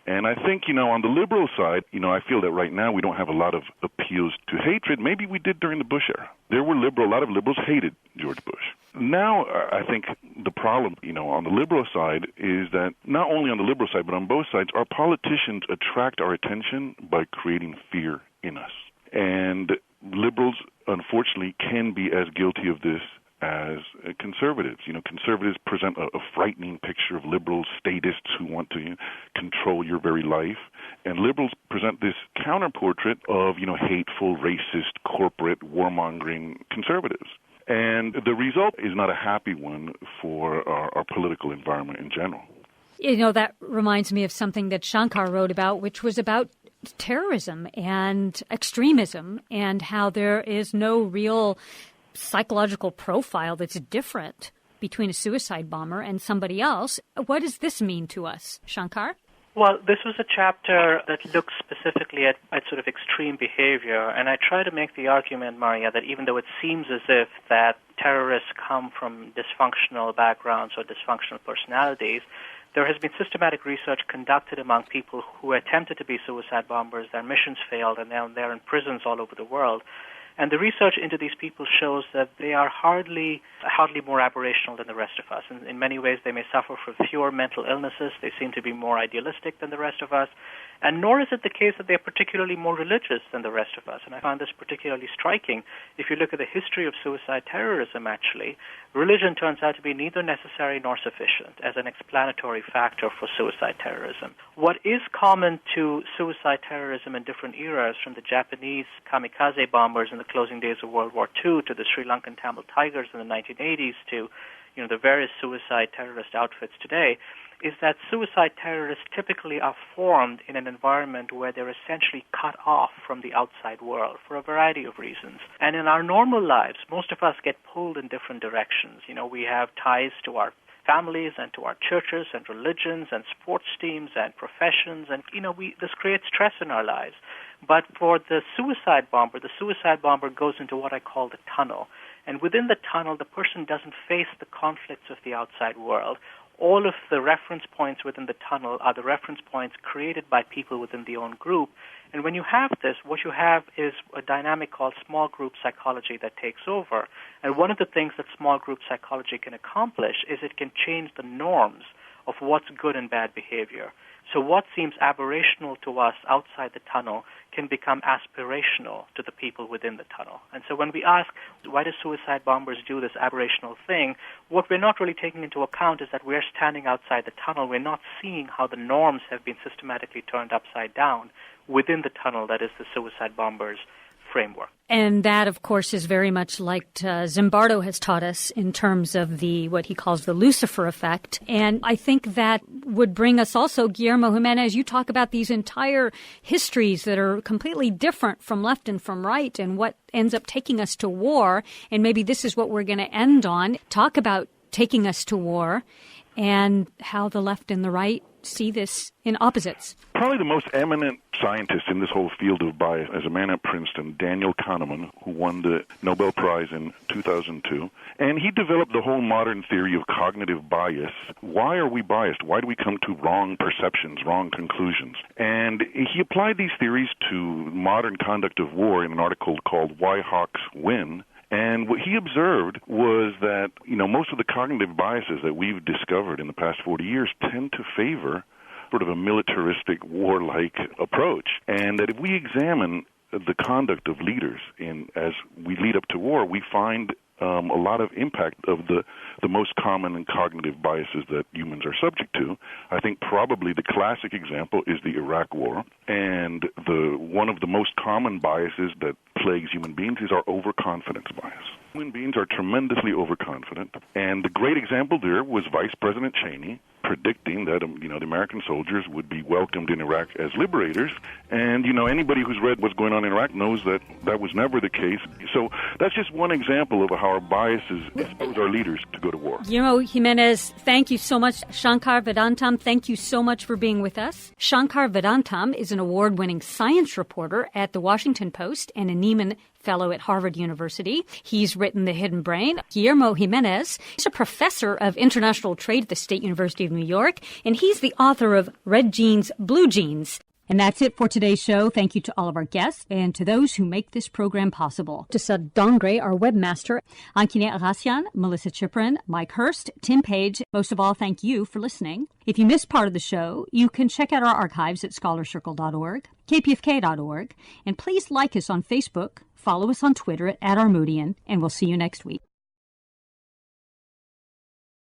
And I think, on the liberal side, I feel that right now we don't have a lot of appeals to hatred. Maybe we did during the Bush era. There were a lot of liberals hated George Bush. Now, I think the problem, on the liberal side is that not only on the liberal side, but on both sides, our politicians attract our attention by creating fear in us. And liberals, unfortunately, can be as guilty of this as conservatives. Conservatives present a frightening picture of liberal statists who want to control your very life. And liberals present this counter-portrait of, hateful, racist, corporate, warmongering conservatives. And the result is not a happy one for our political environment in general. That reminds me of something that Shankar wrote about, which was about terrorism and extremism and how there is no real psychological profile that's different between a suicide bomber and somebody else. What does this mean to us, Shankar? Well, this was a chapter that looks specifically at sort of extreme behavior, and I try to make the argument, Maria, that even though it seems as if that terrorists come from dysfunctional backgrounds or dysfunctional personalities, there has been systematic research conducted among people who attempted to be suicide bombers. Their missions failed, and now they're in prisons all over the world. And the research into these people shows that they are hardly more aberrational than the rest of us. In many ways, they may suffer from fewer mental illnesses. They seem to be more idealistic than the rest of us. And nor is it the case that they're particularly more religious than the rest of us. And I find this particularly striking. If you look at the history of suicide terrorism, actually, religion turns out to be neither necessary nor sufficient as an explanatory factor for suicide terrorism. What is common to suicide terrorism in different eras, from the Japanese kamikaze bombers in the closing days of World War II to the Sri Lankan Tamil Tigers in the 1980s to the various suicide terrorist outfits today, is that suicide terrorists typically are formed in an environment where they're essentially cut off from the outside world for a variety of reasons. And in our normal lives, most of us get pulled in different directions. We have ties to our families and to our churches and religions and sports teams and professions, and this creates stress in our lives. But for the suicide bomber goes into what I call the tunnel. And within the tunnel, the person doesn't face the conflicts of the outside world. All of the reference points within the tunnel are the reference points created by people within the own group. And when you have this, what you have is a dynamic called small group psychology that takes over. And one of the things that small group psychology can accomplish is it can change the norms of what's good and bad behavior. So what seems aberrational to us outside the tunnel can become aspirational to the people within the tunnel. And so when we ask, why do suicide bombers do this aberrational thing, what we're not really taking into account is that we're standing outside the tunnel. We're not seeing how the norms have been systematically turned upside down within the tunnel that is the suicide bombers' framework. And that, of course, is very much like Zimbardo has taught us in terms of what he calls the Lucifer effect. And I think that would bring us also, Guillermo Jimenez, you talk about these entire histories that are completely different from left and from right and what ends up taking us to war. And maybe this is what we're going to end on. Talk about taking us to war and how the left and the right see this in opposites. Probably the most eminent scientist in this whole field of bias is a man at Princeton, Daniel Kahneman, who won the Nobel Prize in 2002. And he developed the whole modern theory of cognitive bias. Why are we biased? Why do we come to wrong perceptions, wrong conclusions? And he applied these theories to modern conduct of war in an article called Why Hawks Win. And what he observed was that, most of the cognitive biases that we've discovered in the past 40 years tend to favor sort of a militaristic, warlike approach. And that if we examine the conduct of leaders as we lead up to war, we find a lot of impact of the most common and cognitive biases that humans are subject to. I think probably the classic example is the Iraq War, and one of the most common biases that plagues human beings is our overconfidence bias. Human beings are tremendously overconfident, and the great example there was Vice President Cheney predicting that the American soldiers would be welcomed in Iraq as liberators, and anybody who's read what's going on in Iraq knows that that was never the case. So that's just one example of how our biases expose our leaders to go to war. Guillermo Jimenez, thank you so much. Shankar Vedantam, thank you so much for being with us. Shankar Vedantam is an award-winning science reporter at The Washington Post and a Nieman Fellow at Harvard University. He's written The Hidden Brain. Guillermo Jimenez is a professor of international trade at the State University of New York, and he's the author of Red Jeans, Blue Jeans. And that's it for today's show. Thank you to all of our guests and to those who make this program possible. To Sud Dongre, our webmaster, Ankine Arasian, Melissa Chiprin, Mike Hurst, Tim Page. Most of all, thank you for listening. If you missed part of the show, you can check out our archives at scholarcircle.org, kpfk.org, and please like us on Facebook, follow us on Twitter at Armoodian, and we'll see you next week.